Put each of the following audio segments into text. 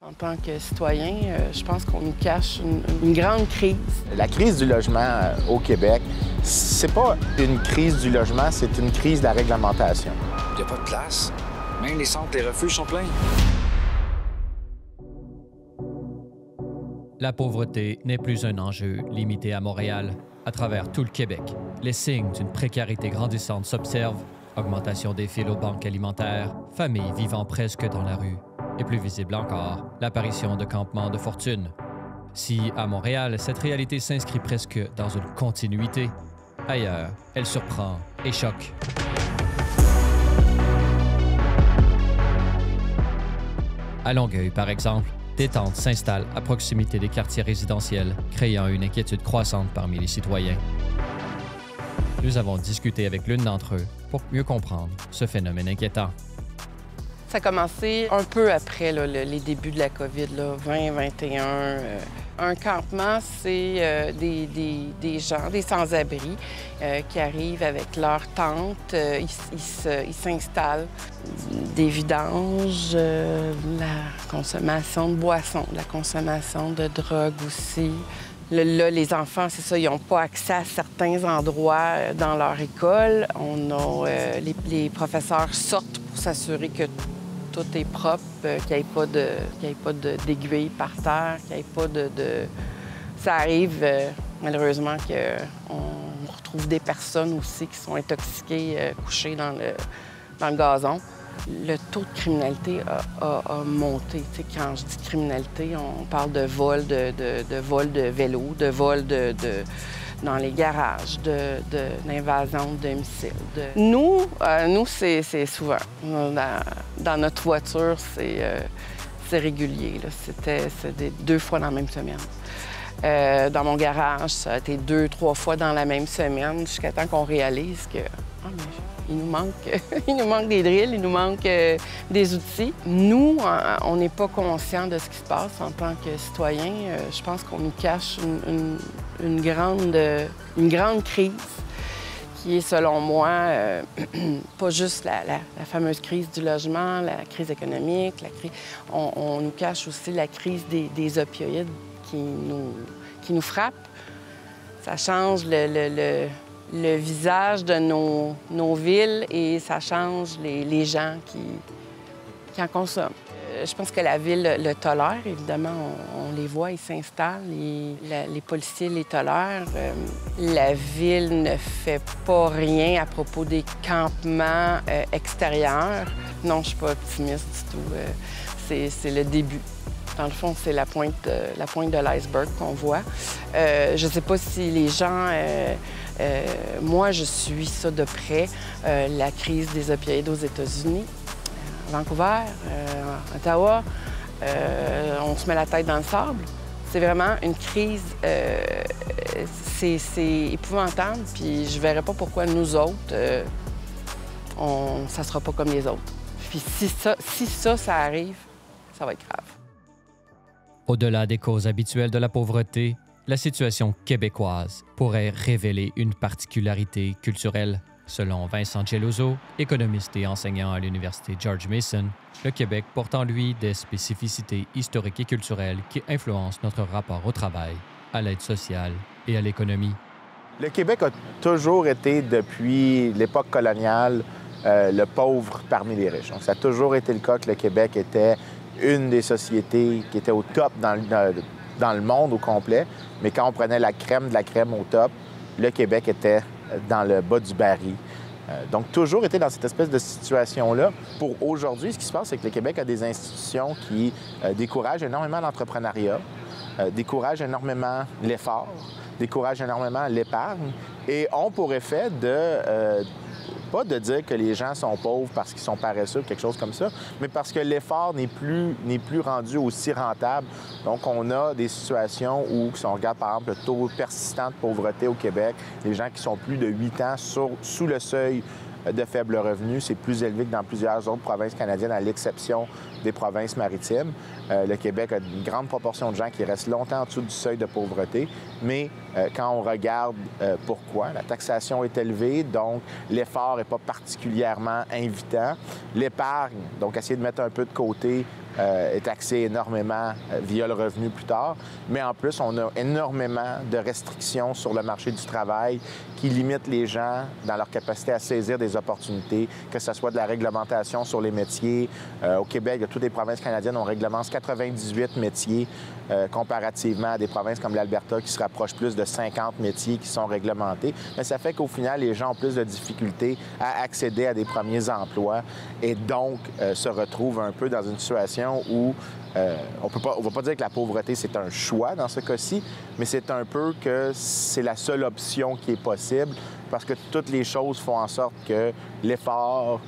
En tant que citoyen, je pense qu'on nous cache une grande crise. La crise du logement au Québec, c'est pas une crise du logement, c'est une crise de la réglementation. Il n'y a pas de place. Même les centres, les refuges sont pleins. La pauvreté n'est plus un enjeu limité à Montréal. À travers tout le Québec, les signes d'une précarité grandissante s'observent. Augmentation des files aux banques alimentaires, familles vivant presque dans la rue. Et plus visible encore, l'apparition de campements de fortune. Si, à Montréal, cette réalité s'inscrit presque dans une continuité, ailleurs, elle surprend et choque. À Longueuil, par exemple, des tentes s'installent à proximité des quartiers résidentiels, créant une inquiétude croissante parmi les citoyens. Nous avons discuté avec l'une d'entre eux pour mieux comprendre ce phénomène inquiétant. Ça a commencé un peu après les débuts de la COVID, 2021. Un campement, c'est des gens, des sans-abri qui arrivent avec leurs tentes. Ils s'installent. Des vidanges, la consommation de boissons, la consommation de drogue aussi. Là, les enfants, c'est ça, ils n'ont pas accès à certains endroits dans leur école. Les professeurs sortent pour s'assurer que tout est propre, qu'il n'y ait pas d'aiguilles par terre, qu'il n'y ait pas de... Ça arrive, malheureusement, qu'on retrouve des personnes aussi qui sont intoxiquées, couchées dans le gazon. Le taux de criminalité a monté. Tu sais, quand je dis criminalité, on parle de vol, de vol de vélo, de vol dans les garages, d'invasion de domicile. Nous, c'est souvent. Dans notre voiture, c'est régulier. C'est 2 fois dans la même semaine. Dans mon garage, ça a été 2-3 fois dans la même semaine, jusqu'à temps qu'on réalise que il nous manque des drills, il nous manque des outils. Nous, on n'est pas conscients de ce qui se passe en tant que citoyen. Je pense qu'on nous cache une grande crise qui est, selon moi, pas juste la fameuse crise du logement, la crise économique, on nous cache aussi la crise des opioïdes qui nous frappent. Ça change le visage de nos villes et ça change les gens qui en consomment. Je pense que la ville le tolère, évidemment. On les voit, ils s'installent, les policiers les tolèrent. La ville ne fait pas rien à propos des campements extérieurs. Non, je ne suis pas optimiste du tout. C'est le début. Dans le fond, c'est la pointe de l'iceberg qu'on voit. Je ne sais pas si les gens... moi, je suis ça de près, la crise des opioïdes aux États-Unis, à Vancouver, Ottawa. On se met la tête dans le sable. C'est vraiment une crise, c'est épouvantable, puis je ne verrais pas pourquoi nous autres, ça ne sera pas comme les autres. Puis si ça arrive, ça va être grave. Au-delà des causes habituelles de la pauvreté, la situation québécoise pourrait révéler une particularité culturelle. Selon Vincent Geloso, économiste et enseignant à l'Université George Mason, le Québec porte en lui des spécificités historiques et culturelles qui influencent notre rapport au travail, à l'aide sociale et à l'économie. Le Québec a toujours été, depuis l'époque coloniale, le pauvre parmi les riches. Donc, ça a toujours été le cas que le Québec était une des sociétés qui était au top dans le monde au complet. Mais quand on prenait la crème de la crème au top, le Québec était dans le bas du baril. Donc, toujours été dans cette espèce de situation-là. Pour aujourd'hui, ce qui se passe, c'est que le Québec a des institutions qui découragent énormément l'entrepreneuriat, découragent énormément l'effort, découragent énormément l'épargne et ont pour effet pas de dire que les gens sont pauvres parce qu'ils sont paresseux ou quelque chose comme ça, mais parce que l'effort n'est plus rendu aussi rentable. Donc, on a des situations où, si on regarde, par exemple, le taux persistant de pauvreté au Québec, les gens qui sont plus de 8 ans sous le seuil de faible revenu, c'est plus élevé que dans plusieurs autres provinces canadiennes, à l'exception des provinces maritimes. Le Québec a une grande proportion de gens qui restent longtemps en dessous du seuil de pauvreté, mais quand on regarde pourquoi, la taxation est élevée, donc l'effort n'est pas particulièrement invitant. L'épargne, donc essayer de mettre un peu de côté, est taxé énormément via le revenu plus tard. Mais en plus, on a énormément de restrictions sur le marché du travail qui limitent les gens dans leur capacité à saisir des opportunités, que ce soit de la réglementation sur les métiers. Au Québec, toutes les provinces canadiennes, on réglemente 98 métiers comparativement à des provinces comme l'Alberta qui se rapprochent plus de 50 métiers qui sont réglementés. Mais ça fait qu'au final, les gens ont plus de difficultés à accéder à des premiers emplois et donc se retrouvent un peu dans une situation où on ne va pas dire que la pauvreté, c'est un choix dans ce cas-ci, mais c'est un peu que c'est la seule option qui est possible parce que toutes les choses font en sorte que l'effort,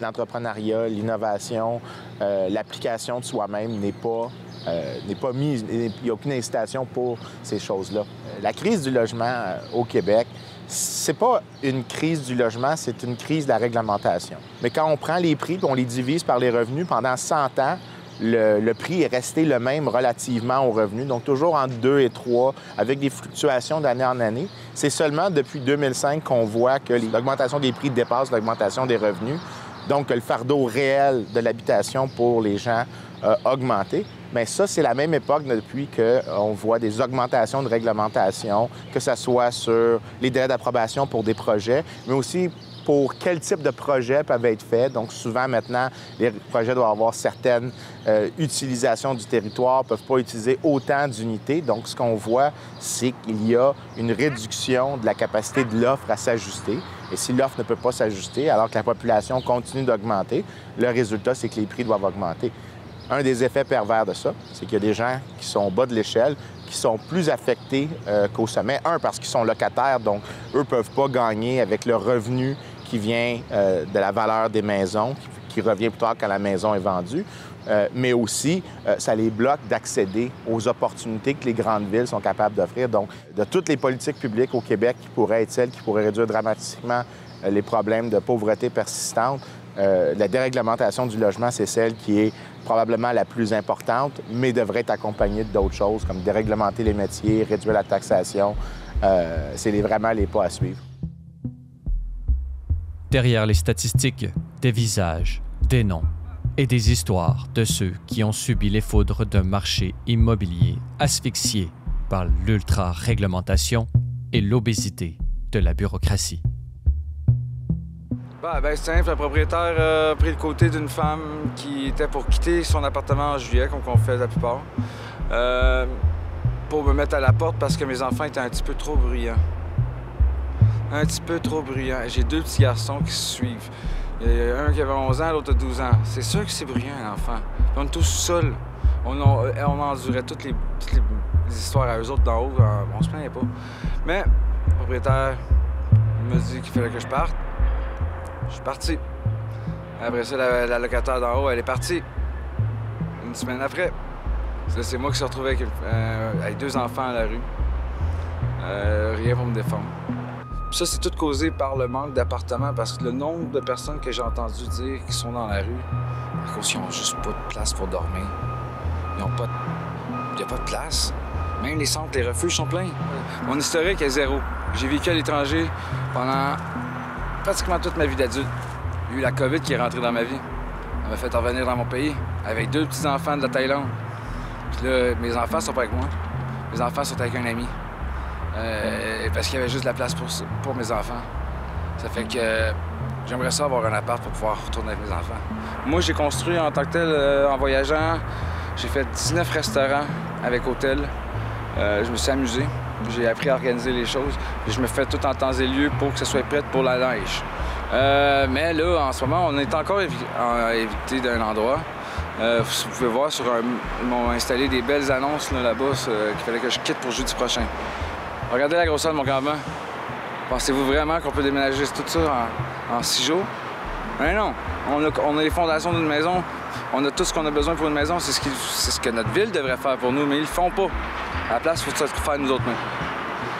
l'entrepreneuriat, l'innovation, l'application de soi-même n'est pas mise. Il n'y a aucune incitation pour ces choses-là. La crise du logement au Québec, c'est pas une crise du logement, c'est une crise de la réglementation. Mais quand on prend les prix et on les divise par les revenus, pendant 100 ans, le prix est resté le même relativement aux revenus, donc toujours entre 2 et 3, avec des fluctuations d'année en année. C'est seulement depuis 2005 qu'on voit que l'augmentation des prix dépasse l'augmentation des revenus, donc que le fardeau réel de l'habitation pour les gens a augmenté. Bien, ça, c'est la même époque depuis qu'on voit des augmentations de réglementation, que ce soit sur les délais d'approbation pour des projets, mais aussi pour quel type de projets peuvent être faits. Donc, souvent, maintenant, les projets doivent avoir certaines utilisations du territoire, ne peuvent pas utiliser autant d'unités. Donc, ce qu'on voit, c'est qu'il y a une réduction de la capacité de l'offre à s'ajuster. Et si l'offre ne peut pas s'ajuster, alors que la population continue d'augmenter, le résultat, c'est que les prix doivent augmenter. Un des effets pervers de ça, c'est qu'il y a des gens qui sont au bas de l'échelle, qui sont plus affectés qu'au sommet. Un, parce qu'ils sont locataires, donc eux ne peuvent pas gagner avec le revenu qui vient de la valeur des maisons, qui revient plus tard quand la maison est vendue. Mais aussi, ça les bloque d'accéder aux opportunités que les grandes villes sont capables d'offrir. Donc, de toutes les politiques publiques au Québec qui pourraient être celles qui pourraient réduire dramatiquement les problèmes de pauvreté persistante, la déréglementation du logement, c'est celle qui est probablement la plus importante, mais devrait être accompagnée d'autres choses, comme déréglementer les métiers, réduire la taxation. C'est vraiment les pas à suivre. Derrière les statistiques, des visages, des noms et des histoires de ceux qui ont subi les foudres d'un marché immobilier asphyxié par l'ultra-réglementation et l'obésité de la bureaucratie. C'est simple, le propriétaire a pris le côté d'une femme qui était pour quitter son appartement en juillet, comme on fait la plupart, pour me mettre à la porte parce que mes enfants étaient un petit peu trop bruyants. Un petit peu trop bruyants. J'ai 2 petits garçons qui se suivent. Il y a un qui avait 11 ans, l'autre a 12 ans. C'est sûr que c'est bruyant, l'enfant. On est tous seuls. On endurait toutes les histoires à eux autres d'en haut. On se plaignait pas. Mais le propriétaire me dit qu'il fallait que je parte. Je suis parti. Après ça, la locataire d'en haut, elle est partie. Une semaine après. C'est moi qui suis retrouvé avec 2 enfants à la rue. Rien pour me défendre. Puis ça, c'est tout causé par le manque d'appartements, parce que le nombre de personnes que j'ai entendu dire qui sont dans la rue, à cause qu'ils n'ont juste pas de place pour dormir. Il n'y a pas de place. Même les centres, les refuges sont pleins. Mon historique est 0. J'ai vécu à l'étranger pendant pratiquement toute ma vie d'adulte. Il y a eu la COVID qui est rentrée dans ma vie. Elle m'a fait revenir dans mon pays avec 2 petits-enfants de la Thaïlande. Puis là, mes enfants sont pas avec moi. Mes enfants sont avec un ami. Parce qu'il y avait juste de la place pour mes enfants. Ça fait que j'aimerais ça avoir un appart pour pouvoir retourner avec mes enfants. Moi, j'ai construit en tant que tel, en voyageant, j'ai fait 19 restaurants avec hôtel. Je me suis amusé. J'ai appris à organiser les choses. Et je me fais tout en temps et lieu pour que ça soit prêt pour la neige. Mais là, en ce moment, on est encore évité d'un endroit. Vous pouvez voir, ils m'ont installé des belles annonces là-bas qu'il fallait que je quitte pour jeudi prochain. Regardez la grosseur de mon campement. Pensez-vous vraiment qu'on peut déménager tout ça en 6 jours? Mais non. On a les fondations d'une maison. On a tout ce qu'on a besoin pour une maison. C'est ce que notre ville devrait faire pour nous, mais ils le font pas. À la place, il faut tout faire nous autres mêmes.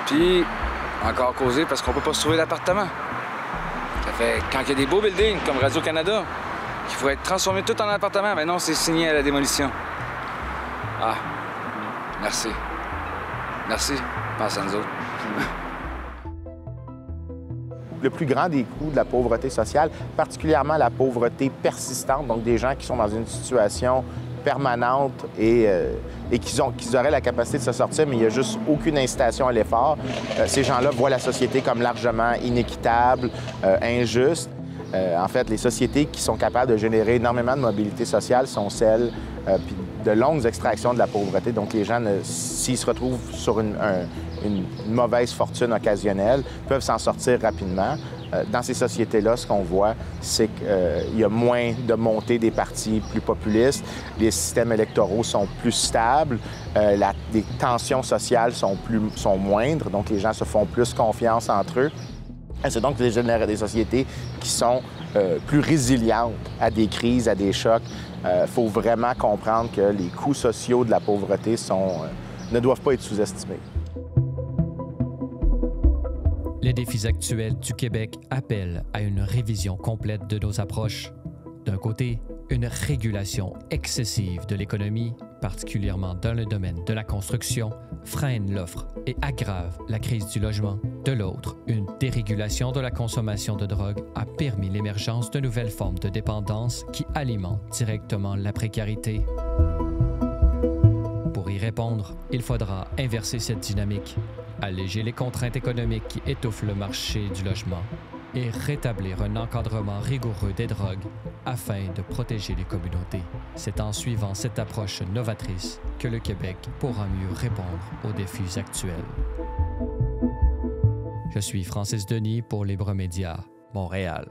Puis, encore causé parce qu'on peut pas se trouver d'appartement. Ça fait, quand il y a des beaux buildings comme Radio-Canada, qui pourrait être transformé tout en appartement. Mais non, c'est signé à la démolition. Ah, merci. Merci, pense à nous autres. Le plus grand des coûts de la pauvreté sociale, particulièrement la pauvreté persistante, donc des gens qui sont dans une situation permanente et qu'ils auraient la capacité de se sortir, mais il n'y a juste aucune incitation à l'effort. Ces gens-là voient la société comme largement inéquitable, injuste. En fait, les sociétés qui sont capables de générer énormément de mobilité sociale sont celles puis de longues extractions de la pauvreté. Donc, les gens, s'ils se retrouvent sur une mauvaise fortune occasionnelle, peuvent s'en sortir rapidement. Dans ces sociétés-là, ce qu'on voit, c'est qu'il y a moins de montée des partis plus populistes, les systèmes électoraux sont plus stables, les tensions sociales sont moindres, donc les gens se font plus confiance entre eux. C'est donc des sociétés qui sont plus résilientes à des crises, à des chocs. Il faut vraiment comprendre que les coûts sociaux de la pauvreté ne doivent pas être sous-estimés. Les défis actuels du Québec appellent à une révision complète de nos approches. D'un côté, une régulation excessive de l'économie, particulièrement dans le domaine de la construction, freine l'offre et aggrave la crise du logement. De l'autre, une dérégulation de la consommation de drogue a permis l'émergence de nouvelles formes de dépendance qui alimentent directement la précarité. Pour y répondre, il faudra inverser cette dynamique, alléger les contraintes économiques qui étouffent le marché du logement et rétablir un encadrement rigoureux des drogues afin de protéger les communautés. C'est en suivant cette approche novatrice que le Québec pourra mieux répondre aux défis actuels. Je suis Francis Denis pour Libre Média, Montréal.